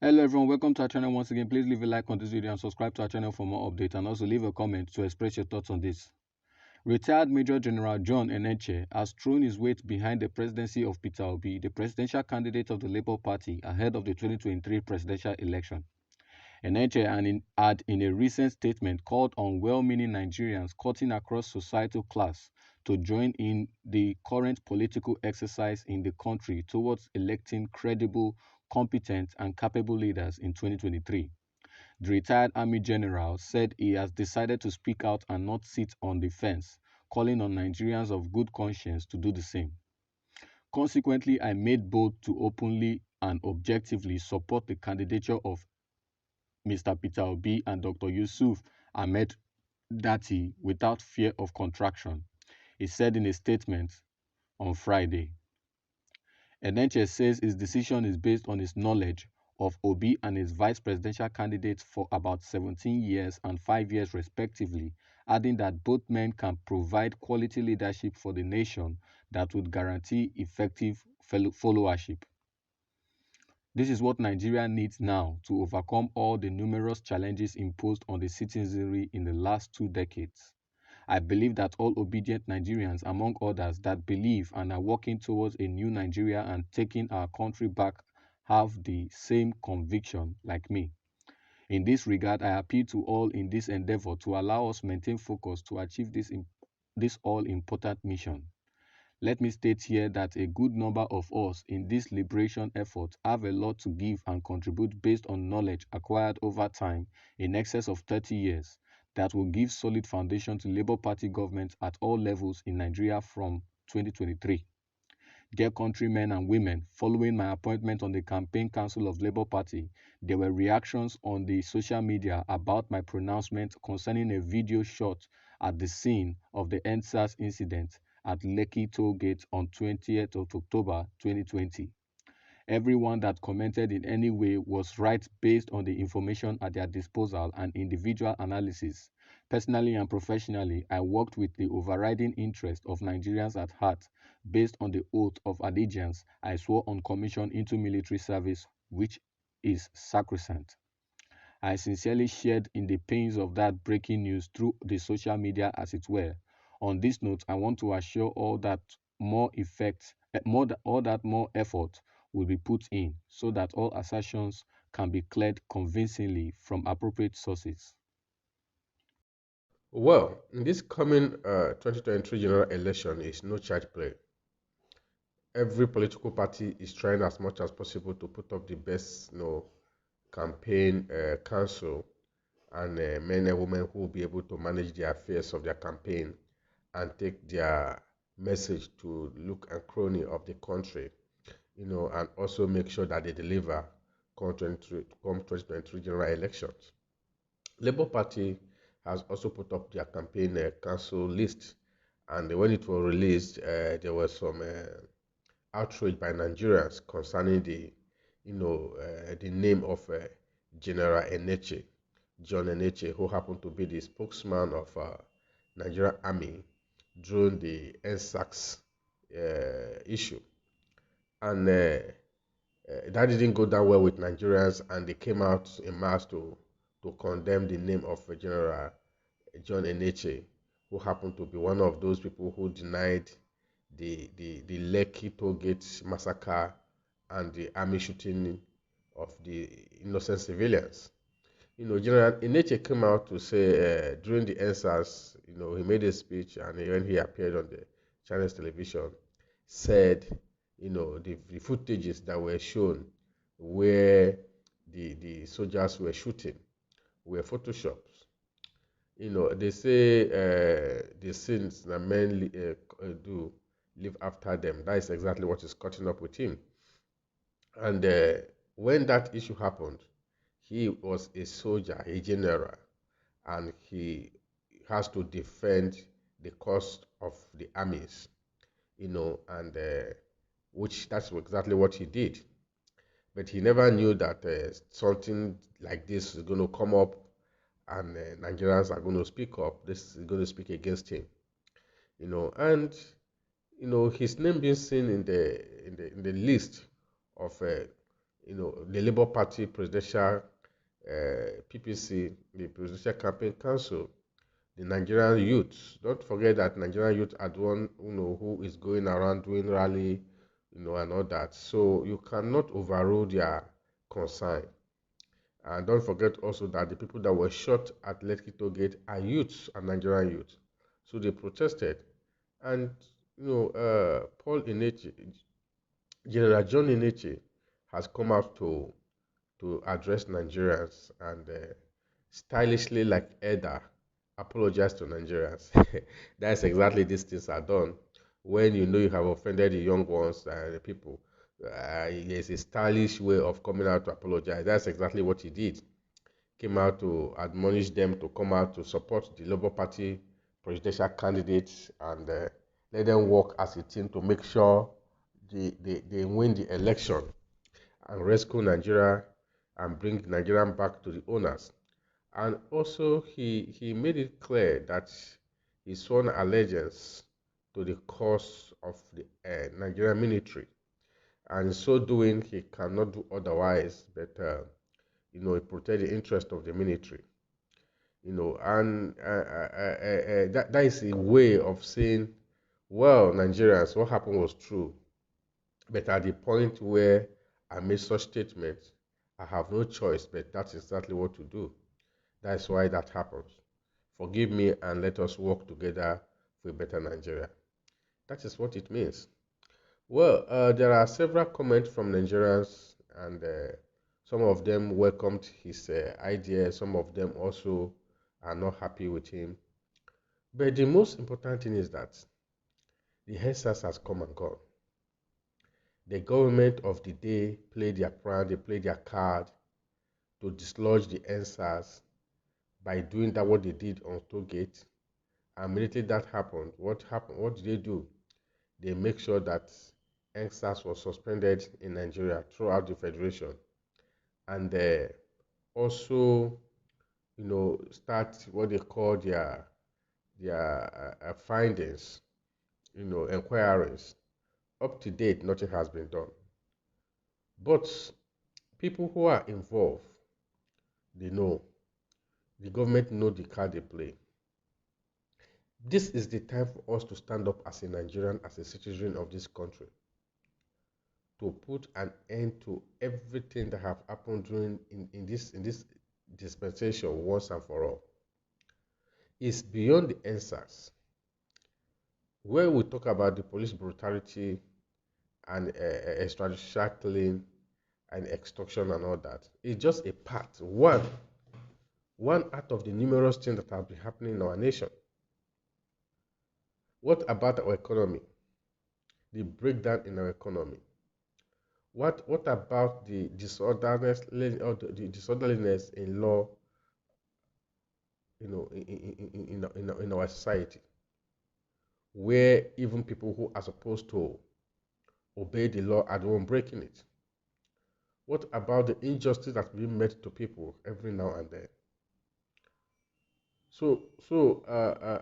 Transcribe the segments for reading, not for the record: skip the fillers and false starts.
Hello everyone, welcome to our channel once again. Please leave a like on this video and subscribe to our channel for more updates, and also leave a comment to express your thoughts on this. Retired Major General John Enenche has thrown his weight behind the presidency of Peter Obi, the presidential candidate of the Labour Party ahead of the 2023 presidential election. Enenche had in a recent statement called on well-meaning Nigerians cutting across societal class to join in the current political exercise in the country towards electing credible, competent and capable leaders in 2023. The retired Army General said he has decided to speak out and not sit on the fence, calling on Nigerians of good conscience to do the same. Consequently, I made bold to openly and objectively support the candidature of Mr. Peter Obi and Dr. Yusuf Ahmed Dati without fear of contraction, he said in a statement on Friday. Enenche says his decision is based on his knowledge of Obi and his vice presidential candidates for about 17 years and 5 years respectively, adding that both men can provide quality leadership for the nation that would guarantee effective followership. This is what Nigeria needs now to overcome all the numerous challenges imposed on the citizenry in the last 2 decades. I believe that all obedient Nigerians, among others, that believe and are working towards a new Nigeria and taking our country back have the same conviction like me. In this regard, I appeal to all in this endeavor to allow us maintain focus to achieve this all-important mission. Let me state here that a good number of us in this liberation effort have a lot to give and contribute based on knowledge acquired over time in excess of 30 years that will give solid foundation to Labour Party government at all levels in Nigeria from 2023. Dear countrymen and women, following my appointment on the Campaign Council of Labour Party, there were reactions on the social media about my pronouncement concerning a video shot at the scene of the ssace incident at Lekki toll gate on 20th of October 2020. Everyone that commented in any way was right based on the information at their disposal and individual analysis. Personally and professionally, I worked with the overriding interest of Nigerians at heart based on the oath of allegiance I swore on commission into military service, which is sacrosanct. I sincerely shared in the pains of that breaking news through the social media as it were. On this note, I want to assure all that more effort will be put in so that all assertions can be cleared convincingly from appropriate sources. Well, in this coming 2023 general election is no child's play. Every political party is trying as much as possible to put up the best, campaign council and men and women who will be able to manage the affairs of their campaign and take their message to look and crony of the country, and also make sure that they deliver come 2023 general elections. Labour Party has also put up their campaign council list, and when it was released, there was some outrage by Nigerians concerning the name of General Enenche, John Enenche, who happened to be the spokesman of Nigerian Army during the ssace issue. And that didn't go down well with Nigerians, and they came out in mass to condemn the name of General John Enenche, who happened to be one of those people who denied the Lekki toll gate massacre and the army shooting of the innocent civilians. General Enenche came out to say during the ssace, he made a speech, and when he appeared on the Chinese television, said, the footages that were shown where the soldiers were shooting were photoshopped. They say the sins that men do live after them. That is exactly what is cutting up with him. And when that issue happened, he was a soldier, a general, and he has to defend the cause of the armies, and which that's exactly what he did. But he never knew that something like this is going to come up and Nigerians are going to speak up. This is going to speak against him, and his name being seen in the list of the Labour Party presidential PPC, the Presidential Campaign Council, the Nigerian youth. Don't forget that Nigerian youth are the one who is going around doing rally, and all that. So you cannot overrule their concern. And don't forget also that the people that were shot at Lekki toll gate are youths and Nigerian youth. So they protested. And Paul Enenche, General John Enenche, has come out to address Nigerians and stylishly, like Eda, apologize to Nigerians. That's exactly these things are done when you know you have offended the young ones and the people. There's a stylish way of coming out to apologize. That's exactly what he did. Came out to admonish them to come out to support the Labour Party presidential candidates and let them work as a team to make sure they win the election and rescue Nigeria and bring Nigeria back to the owners. And also, he made it clear that he sworn allegiance to the cause of the Nigerian military. And in so doing, he cannot do otherwise but, protect the interest of the military. And that is a way of saying, well, Nigerians, what happened was true. But at the point where I made such statements, I have no choice, but that's exactly what to do. That's why that happens. Forgive me and let us work together for a better Nigeria. That is what it means. Well, there are several comments from Nigerians, and some of them welcomed his idea. Some of them also are not happy with him. But the most important thing is that the ssace has come and gone. The government of the day played their part, they played their card to dislodge the ssace by doing that what they did on Tollgate. And immediately that happened, what happened? What did they do? They make sure that ssace was suspended in Nigeria throughout the federation, and they also, start what they call their findings, inquiries. Up to date, nothing has been done. But people who are involved, they know. The government know the card they play. This is the time for us to stand up as a Nigerian, as a citizen of this country, to put an end to everything that have happened during in this dispensation once and for all. It's beyond the answers. Where we talk about the police brutality and extrajudicial killing and extortion and all that, it's just a part, one out of the numerous things that have been happening in our nation. What about our economy? The breakdown in our economy. What about the disorderliness or the disorderliness in law, in our society, where even people who are supposed to obey the law are the one breaking it? What about the injustice that's being met to people every now and then? So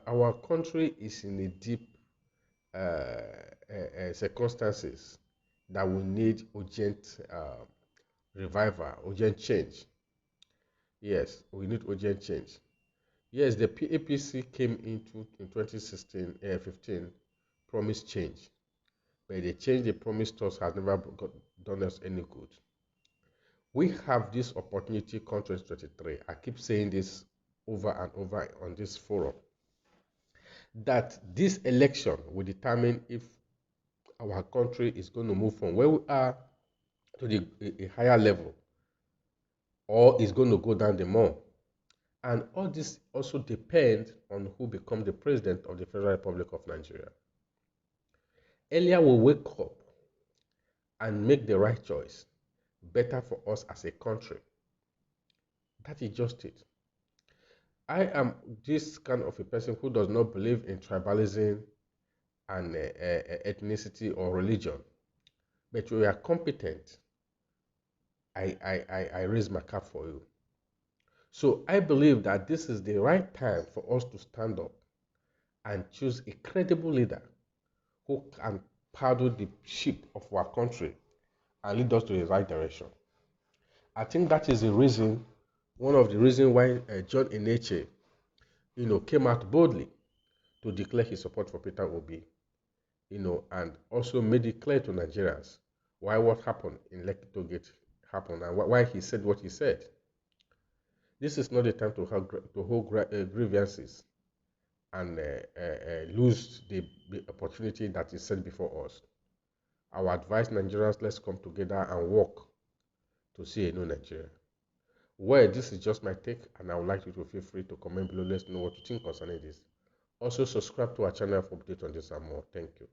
our country is in a deep circumstances that will need urgent revival, urgent change. Yes, we need urgent change. Yes, the APC came into in 2016, 15, promised change, but the change they promised us has never done us any good. We have this opportunity come 2023. I keep saying this over and over on this forum, that this election will determine if our country is going to move from where we are to a higher level, or is going to go down the more. And all this also depends on who becomes the president of the Federal Republic of Nigeria. Earlier we wake up and make the right choice, better for us as a country. That is just it. I am this kind of a person who does not believe in tribalism and ethnicity or religion. But we are competent. I raise my cap for you. So I believe that this is the right time for us to stand up and choose a credible leader who can paddle the ship of our country and lead us to the right direction. I think that is the reason, one of the reasons why John Enenche, came out boldly to declare his support for Peter Obi, and also made it clear to Nigerians why what happened in Lekki Gate happened and why he said what he said. This is not the time to hold grievances and lose the opportunity that is set before us. I would advise Nigerians, let's come together and work to see a new Nigeria. Well, this is just my take, and I would like you to feel free to comment below. Let's know what you think concerning this. Also, subscribe to our channel for updates on this and more. Thank you.